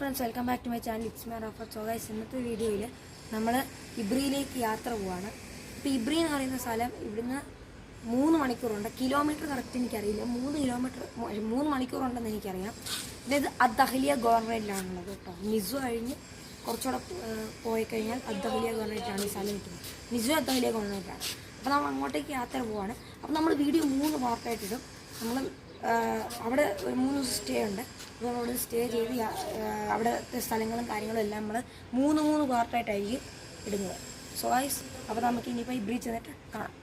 Friends, welcome back to my channel. It's my റഫർ. So guys, ഇന്നത്തെ വീഡിയോയിൽ നമ്മൾ ഇബ്രിയിലേക്ക് യാത്ര പോവാണ്. ഇപ്പോൾ ഇബ്രി എന്ന് പറയുന്ന സ്ഥലം ഇവിടുന്ന് 3 മണിക്കൂറുണ്ട്. കിലോമീറ്റർ കറക്റ്റ് എനിക്കറിയില്ല. 3 മണിക്കൂറുണ്ടെന്ന് എനിക്കറിയാം. ഇത് അദ്ദഹലിയ ഗവർണറേറ്റിലാണുള്ളത് കേട്ടോ. നിസു കഴിഞ്ഞ് കുറച്ചുകൂടെ പോയി കഴിഞ്ഞാൽ അദ്ദഹലിയ ഗവർണറേറ്റാണ് ഈ സ്ഥലം കിട്ടുന്നത്. നിസു അദ്ദഹലിയ ഗവർണറേറ്റാണ്. അപ്പോൾ നമ്മൾ അങ്ങോട്ടേക്ക് യാത്ര പോവാണ്. അപ്പോൾ നമ്മൾ വീഡിയോ 3 പാർട്ടായിട്ടിടും. നമ്മൾ അവിടെ ഒരു 3 ദിവസം സ്റ്റേ ഉണ്ട്. അപ്പോൾ നമ്മളവിടെ സ്റ്റേ ചെയ്ത് അവിടുത്തെ സ്ഥലങ്ങളും കാര്യങ്ങളും എല്ലാം നമ്മൾ 3 പാർട്ടായിട്ടായിരിക്കും ഇടുന്നത്. സോ ഗൈസ്, അപ്പോൾ നമുക്ക് ഇനിയിപ്പോൾ ഇബ്രി ചെന്നിട്ട് കാണാം.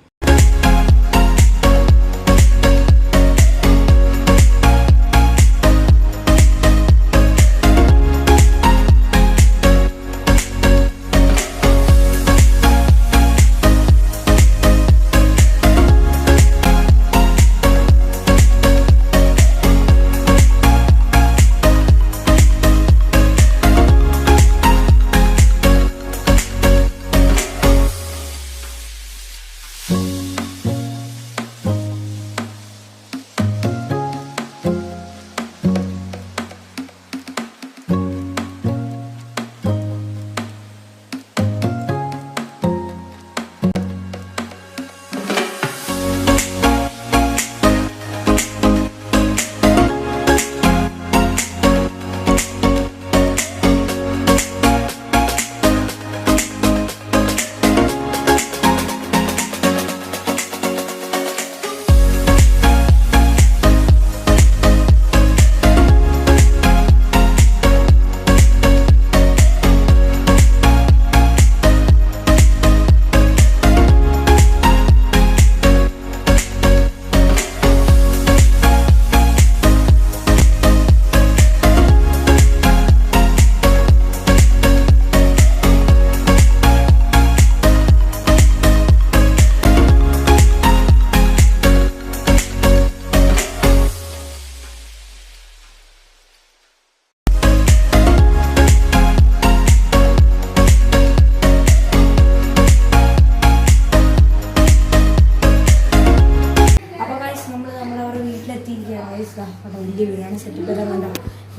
വലിയ വീടാണ്. സെറ്റപ്പ് എല്ലാം കണ്ട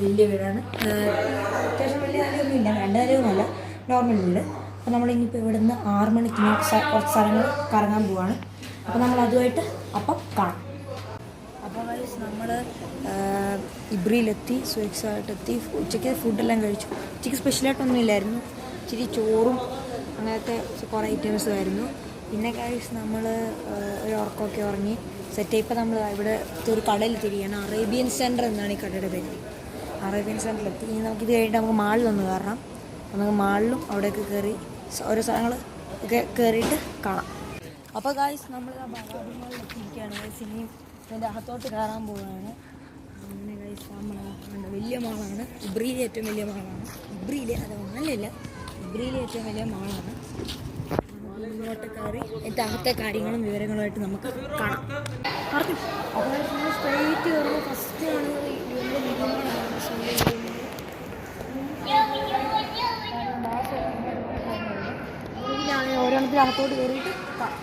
വലിയ വീടാണ്. അത്യാവശ്യം വലിയ നിലയൊന്നും ഇല്ല, 2 നിലയൊന്നുമല്ല, നോർമൽ വീട്. അപ്പോൾ നമ്മളിനിയിപ്പോൾ ഇവിടെ നിന്ന് 6 മണിക്ക് കുറച്ച് സ്ഥലങ്ങൾ കറങ്ങാൻ പോവാണ്. അപ്പോൾ നമ്മൾ അതുമായിട്ട് അപ്പം കാണാം. അപ്പോൾ ഗൈസ്, നമ്മൾ ഇബ്രിയിലെത്തി, സുരക്ഷിതമായിട്ടെത്തി. ഉച്ചയ്ക്ക് ഫുഡെല്ലാം കഴിച്ചു. ഉച്ചയ്ക്ക് സ്പെഷ്യലായിട്ടൊന്നും ഇല്ലായിരുന്നു. ഇച്ചിരി ചോറും അങ്ങനത്തെ കുറേ ഐറ്റംസും ആയിരുന്നു. പിന്നെ ഗൈസ്, നമ്മൾ ഒരു ഉറക്കമൊക്കെ ഉറങ്ങി സെറ്റായി. ഇപ്പോൾ നമ്മൾ ഇവിടെ ഒരു കടയിൽ തിരിയാണ്. അറേബ്യൻ സെൻറ്റർ എന്നാണ് ഈ കടയുടെ പേര്. അറേബ്യൻ സെൻറ്ററിലെത്തി. ഇനി നമുക്കിത് കഴിഞ്ഞിട്ട് നമുക്ക് മാളിലൊന്ന് കയറണം. നമുക്ക് മാളിലും അവിടെയൊക്കെ കയറി ഓരോ സ്ഥലങ്ങൾ ഒക്കെ കയറിയിട്ട് കാണാം. അപ്പോൾ ഗായ്സ്, നമ്മൾ ബാബാബി മാളിലെത്തിയിരിക്കുകയാണ്. ഗൈസ്, ഇനിയും ഇതിൻ്റെ അകത്തോട്ട് കയറാൻ പോവുകയാണ്. അങ്ങനെ ഗൈസ്, നമ്മൾ വലിയ മാളാണ്. ഇബ്രിയിലെ ഏറ്റവും വലിയ മാളാണ്. ഇബ്രിയിലെ അത് ഒന്നല്ല, ഇബ്രിയിലെ ഏറ്റവും വലിയ മാളാണ്. ഇങ്ങോട്ട് കയറി എൻ്റെ അകത്തെ കാര്യങ്ങളും വിവരങ്ങളുമായിട്ട് നമുക്ക് കാണാം. അപ്പോൾ നമ്മൾ സ്ട്രേറ്റ് കയറുമ്പോൾ ഫസ്റ്റ് കാണുന്നത് വലിയ വിവരങ്ങളാണ്. ഓരോണത്തിന് അകത്തോട്ട് കയറിയിട്ട് കാണാം.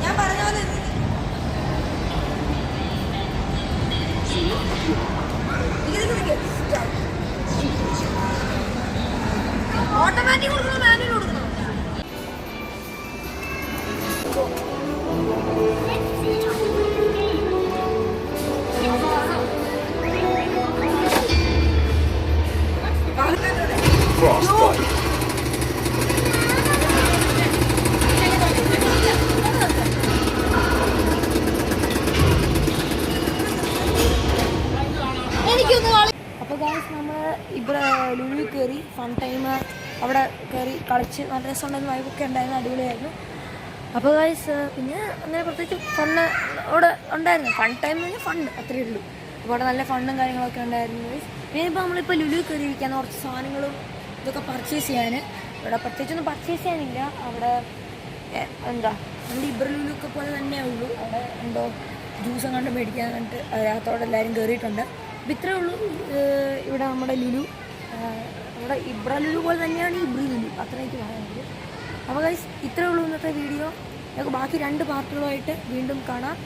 ഞാൻ പറഞ്ഞ പോലെ ഓട്ടോമാറ്റിക് കൊടുക്കണോ മാനുവൽ കൊടുക്കണോ? അപ്പോൾ ഗൈസ്, നമ്മൾ ഇവിടെ ലുലു കയറി ഫൺ ടൈം അവിടെ കയറി കളിച്ച് നല്ല രസമുണ്ടായിരുന്നു. വൈബൊക്കെ ഉണ്ടായിരുന്നു, അടിപൊളിയായിരുന്നു. അപ്പോൾ ഗൈസ്, പിന്നെ അങ്ങനെ പ്രത്യേകിച്ച് ഫണ്ണ് അവിടെ ഉണ്ടായിരുന്നു. ഫൺ ടൈം എന്ന് പറഞ്ഞാൽ ഫണ്ണ് അത്രയേ ഉള്ളൂ. അപ്പോൾ അവിടെ നല്ല ഫണ്ണും കാര്യങ്ങളൊക്കെ ഉണ്ടായിരുന്നു ഗൈസ്. പിന്നെ ഇപ്പോൾ നമ്മളിപ്പോൾ ലുലു കയറിയിരിക്കാൻ കുറച്ച് സാധനങ്ങളും ഇതൊക്കെ പർച്ചേസ് ചെയ്യാൻ. ഇവിടെ പ്രത്യേകിച്ചൊന്നും പർച്ചേസ് ചെയ്യാനില്ല. അവിടെ എന്താ നമ്മുടെ ഇബ്രി ലുലുക്കെ പോലെ തന്നെ ഉള്ളൂ. അവിടെ എന്തോ ജ്യൂസും കണ്ട് മേടിക്കാൻ കണ്ടിട്ട് അതിനകത്തോടെ എല്ലാവരും കയറിയിട്ടുണ്ട്. അപ്പോൾ ഇത്രയേ ഉള്ളൂ ഇവിടെ നമ്മുടെ ലുലു. നമ്മുടെ ഇബ്ര ലുലു പോലെ തന്നെയാണ് ഇബ്രി ലുലു, അത്ര എനിക്ക് പറയാനുള്ളത്. അപ്പോൾ ഗൈസ്, ഇത്രയേ ഉള്ളൂ ഇന്നത്തെ വീഡിയോ. നമുക്ക് ബാക്കി 2 പാർട്ടുകളുമായിട്ട് വീണ്ടും കാണാം.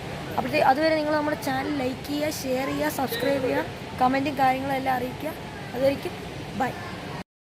അതുവരെ നിങ്ങൾ നമ്മുടെ ചാനൽ ലൈക്ക് ചെയ്യുക, ഷെയർ ചെയ്യുക, സബ്സ്ക്രൈബ് ചെയ്യുക, കമൻറ്റും കാര്യങ്ങളും എല്ലാം അറിയിക്കുക. അതുവരെയ്ക്കും ബൈ.